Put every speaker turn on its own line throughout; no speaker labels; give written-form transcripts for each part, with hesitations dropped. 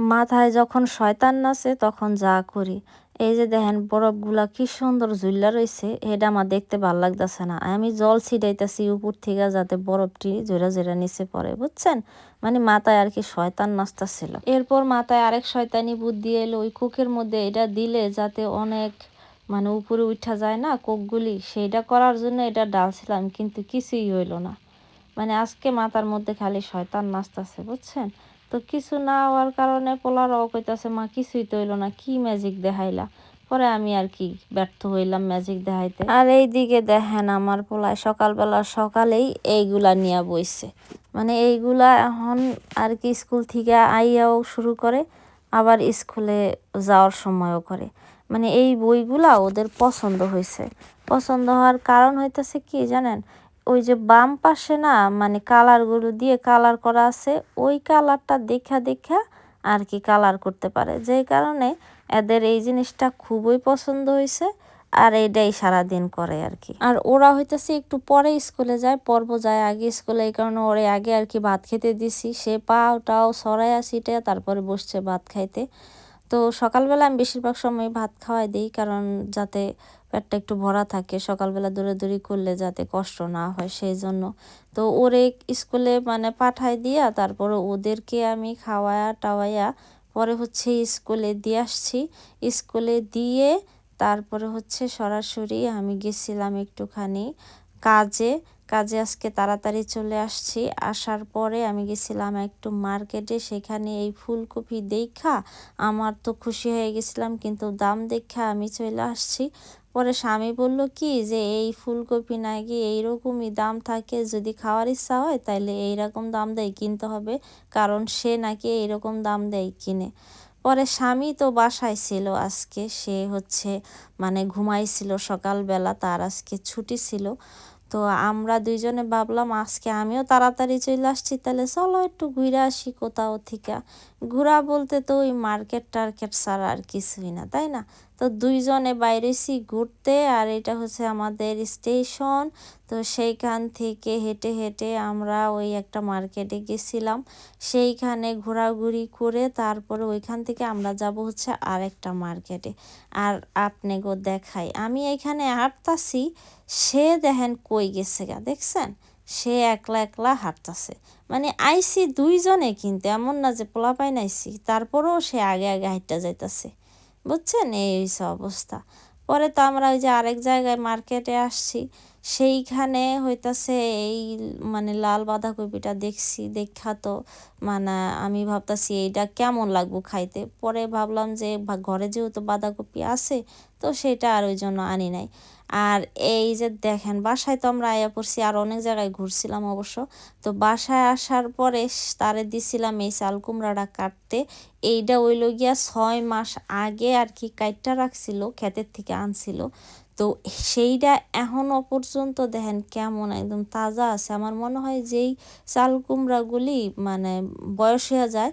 মাথায় যখন শয়তান নাচে তখন যা করি। এই যে দেখেন বরফগুলা কি সুন্দর ঝুইল্লা রইছে, এটা আমার দেখতে ভাল লাগতেছে না। আমি জল ছিটাইতেছি উপর থেকে যাতে বরফটি জোরে জোরে নিচে পড়ে, বুঝছেন? মানে মাথায় আর কি শয়তান নাচতেছিল। এরপর মাথায় আরেক শয়তানি বুদ্ধি এলো, ওই কুকের মধ্যে এটা দিলে যাতে অনেক মানে উপরে উঠা যায় না কোকগুলি, সেইটা করার জন্য এটা ডালছিলাম, কিন্তু কিছুই হইল না। মানে আজকে মাথার মধ্যে খালি শয়তান নাচতেছে, বুঝছেন? তো কিছু না হওয়ার কারণে পোলারাও কইতাছে, মা কিছুই তো হইলো না, কি ম্যাজিক দেখাইলা? পরে আমি আর কি ব্যর্থ হইলাম ম্যাজিক দেখাইতে। আর এইদিকে দেখেন আমার পোলায় সকালেই এইগুলা নিয়ে বইছে। মানে এইগুলা এখন আর কি স্কুল থেকে আইয়াও শুরু করে, আবার স্কুলে যাওয়ার সময়ও করে। মানে এই বইগুলা ওদের পছন্দ হয়েছে। পছন্দ হওয়ার কারণ হইতেছে কি জানেন? ওই যে বাম পাশে না মানে কালারগুলো দিয়ে কালার করা আছে, ওই কালারটা দেখা দেখা আর কি কালার করতে পারে, যেই কারণে এদের এই জিনিসটা খুবই পছন্দ হয়েছে। আর এইটাই সারাদিন করে আর কি। আর ওরা হইতেছে একটু পরে স্কুলে যায়, পর্ব যায় আগে স্কুলে, এই কারণে ওরে আগে আর কি ভাত খেতে দিছি। সে পাওটাও সরাইয়া ছিটে তারপরে বসছে ভাত খাইতে। তো সকালবেলা আমি বেশিরভাগ সময় ভাত খাওয়াই দিই, কারণ যাতে পেটটা একটু ভরা থাকে, সকালবেলা দৌড়াদৌড়ি করলে যাতে কষ্ট না হয় সেই জন্য। তো ওরে স্কুলে মানে পাঠাই দিয়া তারপরে ওদেরকে আমি খাওয়ায়া টাওয়াইয়া পরে হচ্ছে স্কুলে দিয়ে আসছি। স্কুলে দিয়ে তারপরে হচ্ছে সরাসরি আমি গেছিলাম একটুখানি কাজে। আজকে তাড়াতাড়ি চলে আসছি। আসার পরে আমি গেছিলাম একটু মার্কেটে, সেখানে এই ফুলকপি দেখা আমার তো খুশি হয়ে গেছিলাম, কিন্তু দাম দেখা আমি চলে আসছি। পরে স্বামী বলল কি যে এই ফুলকপি নাকি এইরকমই দাম থাকে, যদি খাওয়ার ইচ্ছা হয় তাইলে এইরকম দাম দেয় কিনতে হবে, কারণ সে নাকি এইরকম দাম দেয় কিনে। পরে স্বামী তো বাসায় ছিল আজকে, সে হচ্ছে মানে ঘুমাইছিল সকালবেলা, তার আজকে ছুটি ছিল। তো আমরা দুইজনে ভাবলাম আজকে আমিও তাড়াতাড়ি চলে আসছি, তাহলে চলো একটু ঘুরে আসি কোথাও থেকে। ঘোরা বলতে তো ওই মার্কেট টার্কেট ছাড়া আর কিছুই না, তাই না? তো দুইজনে বাইরেছি ঘুরতে, আর এটা হচ্ছে আমাদের স্টেশন। তো সেইখান থেকে হেঁটে হেঁটে আমরা ওই একটা মার্কেটে গেছিলাম, সেইখানে ঘোরাঘুরি করে তারপরে ওইখান থেকে আমরা যাব হচ্ছে আর একটা মার্কেটে। আর আপনি গো দেখাই, আমি এখানে হাঁটতাছি, সে দেখেন কই গেছে গা, দেখছেন? সে একলা একলা হাঁটতাছে। মানে আইসি দুইজনে, কিন্তু এমন না যে পোলাপাইন আইসি, তারপরেও সে আগে আগে হাঁটতে যাইতাছে, বুঝছেন? এই হইছে অবস্থা। পরে তো আমরা ওই যে আরেক জায়গায় মার্কেটে আসছি, সেইখানে হইতাছে এই মানে লাল বাঁধাকপিটা দেখছি, দেখা তো মানে আমি ভাবতাছি এইটা কেমন লাগবো খাইতে। পরে ভাবলাম যে ঘরে যেহেতু বাঁধাকপি আছে, তো সেটা আর ওই জন্য আনি নাই। আর এই যে দেখেন বাসায় তো আমরা আয়া পড়ছি, আর অনেক জায়গায় ঘুরছিলাম অবশ্য। তো বাসায় আসার পরে তারে দিছিলাম এই চাল কুমড়াটা কাটতে। এইটা হইল গিয়া 6 মাস আগে আর কি কাইটটা রাখছিল, ক্ষেতের থেকে আনছিল। তো সেইটা এখনো পর্যন্ত দেখেন কেমন একদম তাজা আছে। আমার মনে হয় যেই চাল কুমড়াগুলি মানে বয়স হয়ে যায়,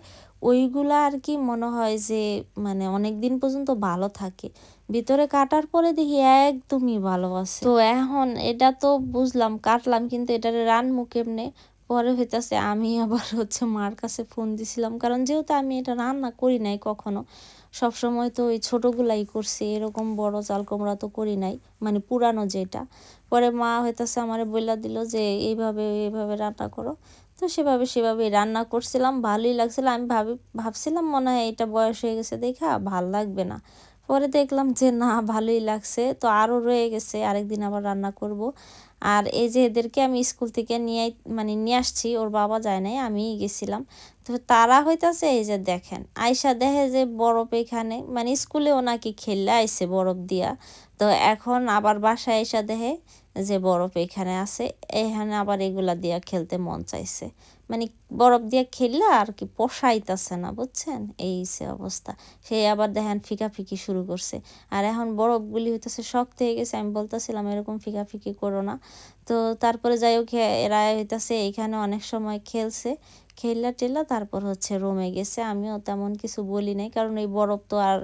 ওইগুলা আর কি মনে হয় যে মানে অনেক দিন পর্যন্ত ভালো থাকে। ভিতরে কাটার পরে দেখি একদমই ভালো আছে। তো এখন এটা তো বুঝলাম কাটলাম, কিন্তু এটারে রানমু কেমনে? পরে হইতাছে আমি আবার হচ্ছে মার কাছে ফোন দিছিলাম, কারণ যেহেতু আমি এটা রান্না করি নাই কখনো, সব সময় তো ওই ছোটগুলাই করছি, এরকম বড় চাল কুমড়া তো করি নাই, মানে পুরানো যেটা। পরে মা হইতাছে আমারে বইলা দিল যে এইভাবে এইভাবে রান্না করো। তো সেভাবে রান্না করছিলাম, ভালোই লাগছিল। আমি ভাবছিলাম মনে হয় এটা বয়স হয়ে গেছে দেখা ভাল লাগবে না। পরে দেখলাম যে না, ভালোই লাগছে। তো আরও রয়ে গেছে, আরেকদিন আবার রান্না করব। আর এই যে এদেরকে আমি স্কুল থেকে নিয়ে আসছি, ওর বাবা যায় নাই, আমিই গেছিলাম। তো তারা হইতাছে এই যে দেখেন আয়সা দেখে যে বরফ এখানে, মানে স্কুলেও নাকি খেললে আইছে বরফ দিয়া। তো এখন আবার বাসায় এসে দেখে যে বরফ এখানে আছে, এখানে আবার এগুলা দিয়া খেলতে মন চাইছে। মানে বরফ দিয়ে খেললে আর কি পোষাইতেছে না, বুঝছেন? এই সে অবস্থা। সে আবার দেখেন ফিকাফিকি শুরু করছে। আর এখন বরফগুলি হইতেছে শক্ত হয়ে গেছে, আমি বলতেছিলাম এরকম ফিকাফিকি করো না। তো তারপরে যাই হোক, এরা হইতেছে এইখানে অনেক সময় খেলছে, খেললা টেললা তারপর হচ্ছে রুমে গেছে। আমিও তেমন কিছু বলি নাই, কারণ এই বরফ তো আর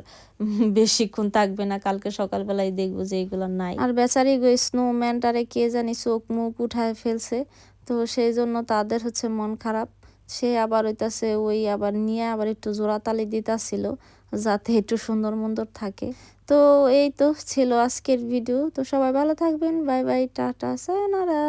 বেশিক্ষণ থাকবে না, কালকে সকালবেলায় দেখবো যে এইগুলো নাই। আর বেচারি গো স্নোম্যানটারে কে জানি চোখ মুখ উঠায় ফেলছে, তো সেই জন্য তাদের হচ্ছে মন খারাপ। সে আবার হইতাছে ওই আবার নিয়ে আবার একটু জোড়াতালি দিতাছিল যাতে একটু সুন্দর মন্দর থাকে। তো এই তো ছিল আজকের ভিডিও। তো সবাই ভালো থাকবেন, বাই বাই, টাটা, সায়োনারা।